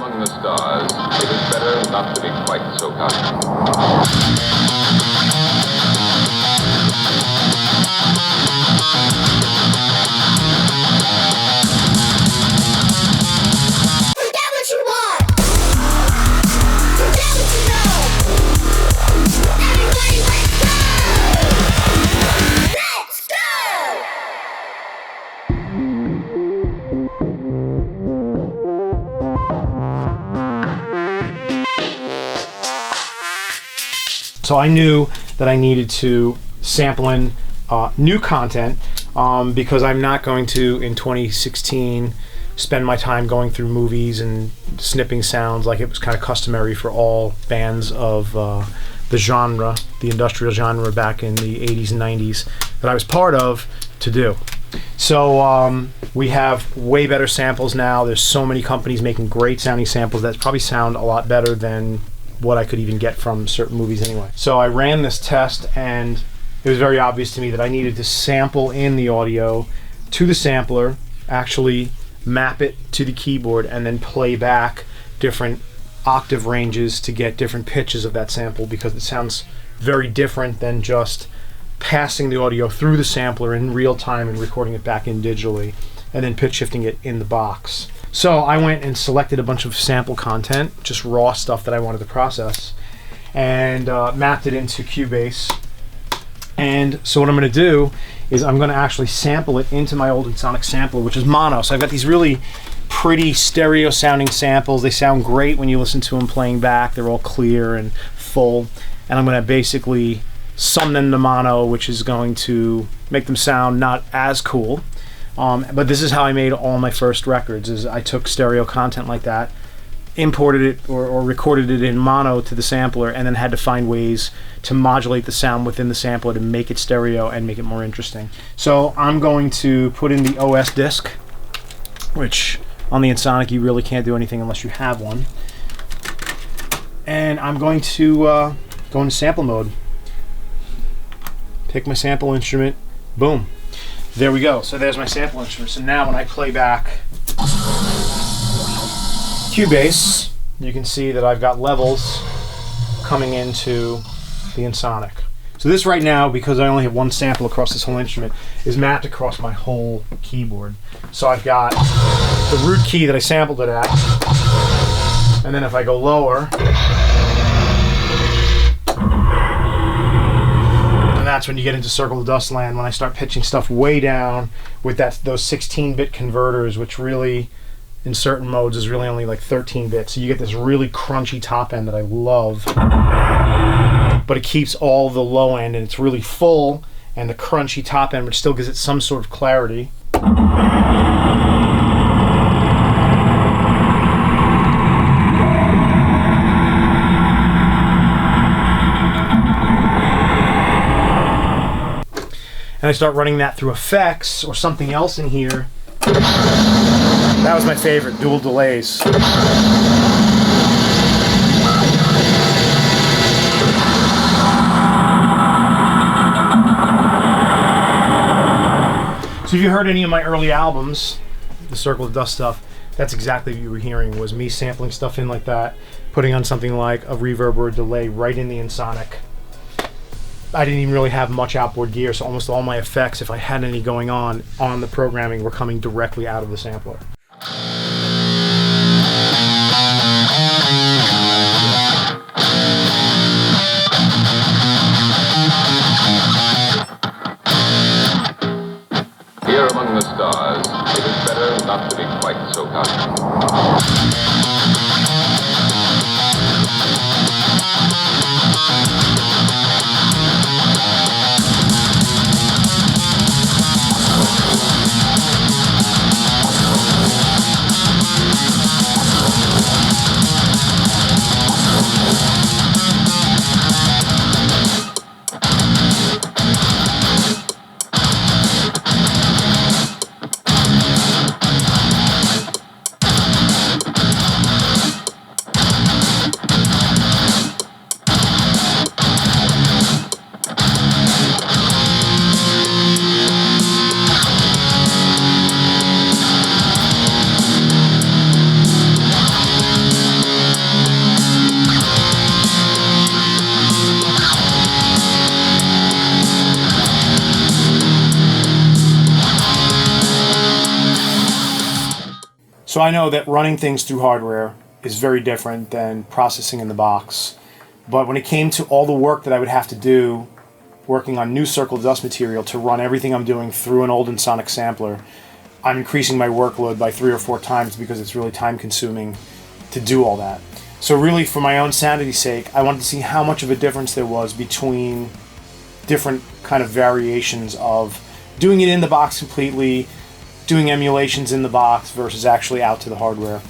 among the stars, it is better not to be quite so cocky. Forget what you want! Forget what you know! Everybody, let's go! Let's go! So I knew that I needed to sample in new content because I'm not going to, in 2016, spend my time going through movies and snipping sounds like it was kind of customary for all bands of the genre, the industrial genre back in the 80s and 90s that I was part of to do. So we have way better samples now. There's so many companies making great sounding samples that probably sound a lot better than what I could even get from certain movies anyway. So I ran this test and it was very obvious to me that I needed to sample in the audio to the sampler, actually map it to the keyboard, and then play back different octave ranges to get different pitches of that sample, because it sounds very different than just passing the audio through the sampler in real time and recording it back in digitally and then pitch shifting it in the box. So I went and selected a bunch of sample content, just raw stuff that I wanted to process, and mapped it into Cubase. And so what I'm going to do is I'm going to actually sample it into my old Ensoniq sampler, which is mono. So I've got these really pretty stereo sounding samples. They sound great when you listen to them playing back. They're all clear and full. And I'm going to basically sum them to mono, which is going to make them sound not as cool. But this is how I made all my first records, is I took stereo content like that, imported it or recorded it in mono to the sampler, and then had to find ways to modulate the sound within the sampler to make it stereo and make it more interesting. So I'm going to put in the OS disc, which on the Ensoniq you really can't do anything unless you have one. And I'm going to go into sample mode. Pick my sample instrument, boom. There we go. So there's my sample instrument. So now when I play back Cubase, you can see that I've got levels coming into the Ensoniq. So this right now, because I only have one sample across this whole instrument, is mapped across my whole keyboard. So I've got the root key that I sampled it at, and then if I go lower, that's when you get into Circle of Dust land, when I start pitching stuff way down with those 16-bit converters, which really, in certain modes, is really only like 13 bits. So you get this really crunchy top end that I love, but it keeps all the low end, and it's really full, and the crunchy top end, which still gives it some sort of clarity. And I start running that through effects or something else in here. That was my favorite, dual delays. So if you heard any of my early albums, the Circle of Dust stuff, that's exactly what you were hearing, was me sampling stuff in like that, putting on something like a reverb or a delay right in the Ensoniq. I didn't even really have much outboard gear, so almost all my effects, if I had any going on the programming, were coming directly out of the sampler. Here among the stars, it is better not to be quite so cocky. So I know that running things through hardware is very different than processing in the box. But when it came to all the work that I would have to do working on new Circle Dust material to run everything I'm doing through an old Ensoniq sampler, I'm increasing my workload by 3 or 4 times because it's really time consuming to do all that. So really, for my own sanity's sake, I wanted to see how much of a difference there was between different kind of variations of doing it in the box completely, doing emulations in the box versus actually out to the hardware.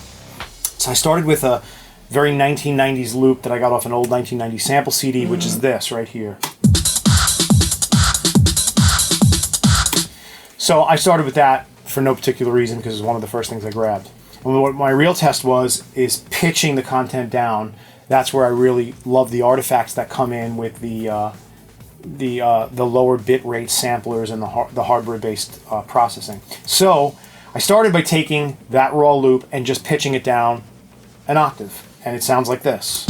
So I started with a very 1990s loop that I got off an old 1990 sample CD, which is this right here. So I started with that for no particular reason because it was one of the first things I grabbed. And what my real test is pitching the content down. That's where I really love the artifacts that come in with the lower bit rate samplers and the hardware-based processing. So I started by taking that raw loop and just pitching it down an octave, and it sounds like this.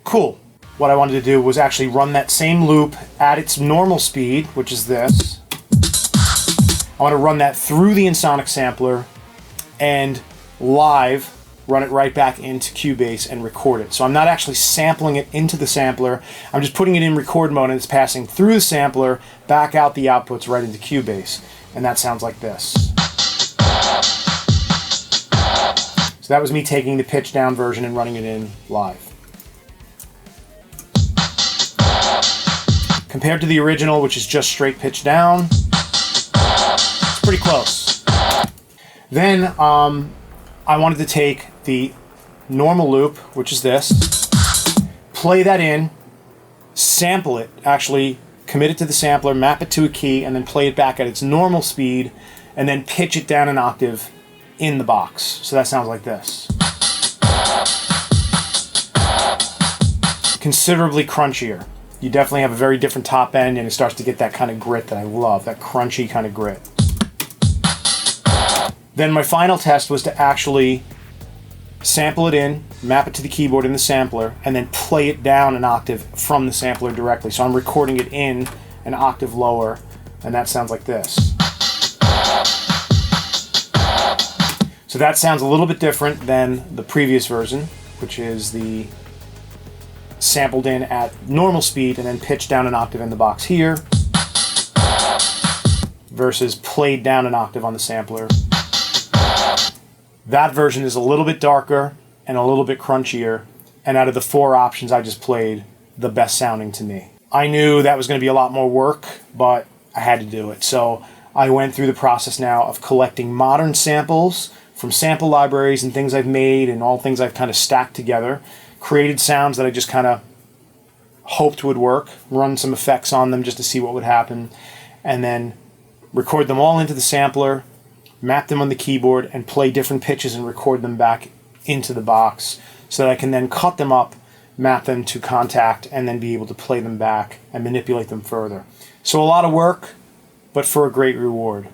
Cool. What I wanted to do was actually run that same loop at its normal speed, which is this. I want to run that through the Ensoniq sampler and live run it right back into Cubase and record it. So I'm not actually sampling it into the sampler. I'm just putting it in record mode and it's passing through the sampler, back out the outputs right into Cubase. And that sounds like this. So that was me taking the pitch down version and running it in live. Compared to the original, which is just straight pitch down, it's pretty close. Then I wanted to take the normal loop, which is this, play that in, sample it, actually commit it to the sampler, map it to a key, and then play it back at its normal speed, and then pitch it down an octave in the box. So that sounds like this. Considerably crunchier. You definitely have a very different top end, and it starts to get that kind of grit that I love, that crunchy kind of grit. Then my final test was to actually sample it in, map it to the keyboard in the sampler, and then play it down an octave from the sampler directly. So I'm recording it in an octave lower, and that sounds like this. So that sounds a little bit different than the previous version, which is the sampled in at normal speed and then pitched down an octave in the box here, versus played down an octave on the sampler. That version is a little bit darker and a little bit crunchier, and out of the 4 options I just played, the best sounding to me. I knew that was going to be a lot more work, but I had to do it. So I went through the process now of collecting modern samples from sample libraries and things I've made and all things I've kind of stacked together, created sounds that I just kind of hoped would work, run some effects on them just to see what would happen, and then record them all into the sampler, map them on the keyboard, and play different pitches and record them back into the box so that I can then cut them up, map them to Kontakt, and then be able to play them back and manipulate them further. So a lot of work, but for a great reward.